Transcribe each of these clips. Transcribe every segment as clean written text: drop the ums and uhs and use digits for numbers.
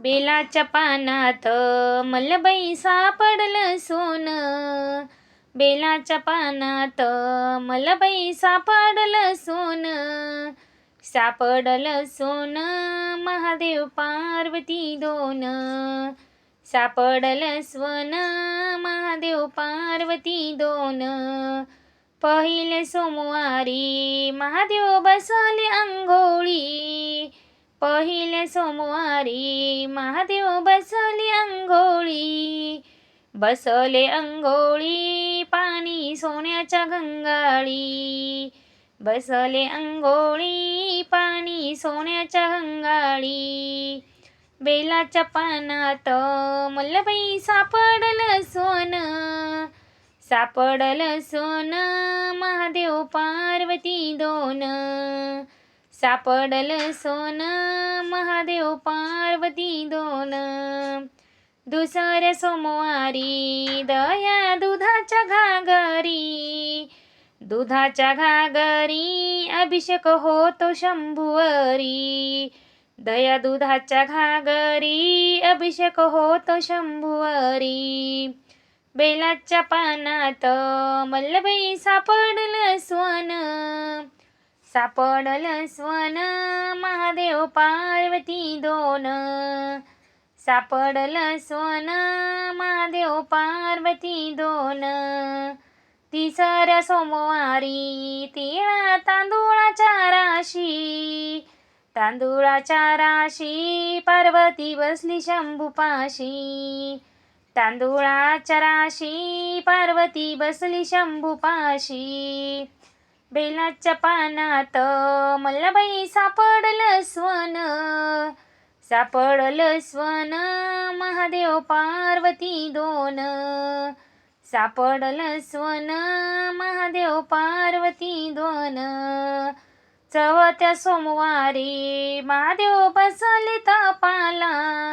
बेलाच्या पानात मलबाई सापडलं सोनं. बेलाच्या पानात मलबाई सापडलं सोनं. सापडलं सोनं महादेव पार्वती दोन. सापडलं सोनं महादेव पार्वती दोन. पहिले सोमवारी महादेव बसले अंघोळी. पहिले सोमवारी महादेव बसले अंघोळी. बसले अंघोळी पाणी सोन्याच्या गंगाळी. बसले अंघोळी पाणी सोन्याच्या गंगाळी. बेलाच्या पानात मलबाई सापडलं सोनं. सापडलं सोनं महादेव पार्वती दोन. सापडलं सोनं महादेव पार्वती दोन. दुसऱ्या सोमवारी दया दुधाच्या घागरी. दुधाच्या घागरी अभिषेक होतो शंभुवरी. दया दुधाच्या घागरी अभिषेक होतो शंभुवरी. बेलाच्या पानात मलबाई सापडलं सोनं. सापडलं सोनं महादेव पार्वती दोन. सापडलं सोनं महादेव पार्वती दोन. तिसऱ्या सोमवारी तिळा तांदूळाच्या राशी. तांदूळाच्या राशी पार्वती बसली शंभूपाशी. तांदूळाच्या राशी पार्वती बसली शंभूपाशी. बेलाच्या पानात मलबाई सापडलं सोनं. सापडलं सोनं महादेव पार्वती दोन. सापडलं सोनं महादेव पार्वती दोन. चौथ्या सोमवारी महादेव बसले तपाला.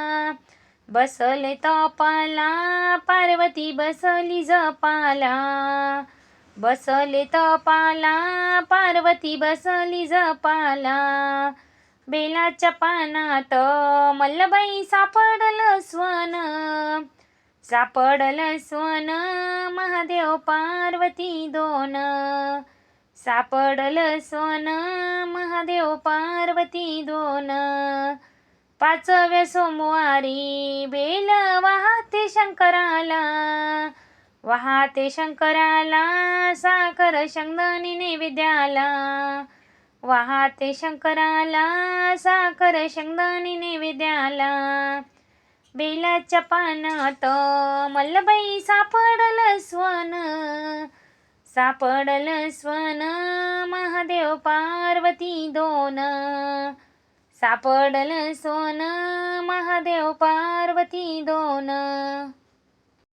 बसले तपाला पार्वती बसली जपाला. बसले तपाला पार्वती बसली जपाला. बेलाच्या पानात मलबाई सापडलं सोनं. सापडलं सोनं महादेव पार्वती दोन. सापडलं सोनं महादेव पार्वती दोन. पाचव्या सोमवारी बेल वाहते शंकराला. वाहते शंकराला साखर शेंगदाणे नैवेद्याला. वाहते शंकराला साखर शेंगदाणे नैवेद्याला. बेलाच्या पानात मलबाई सापडलं सोनं. सापडलं सोनं महादेव पार्वती दोन. सापडलं सोनं महादेव पार्वती दोन.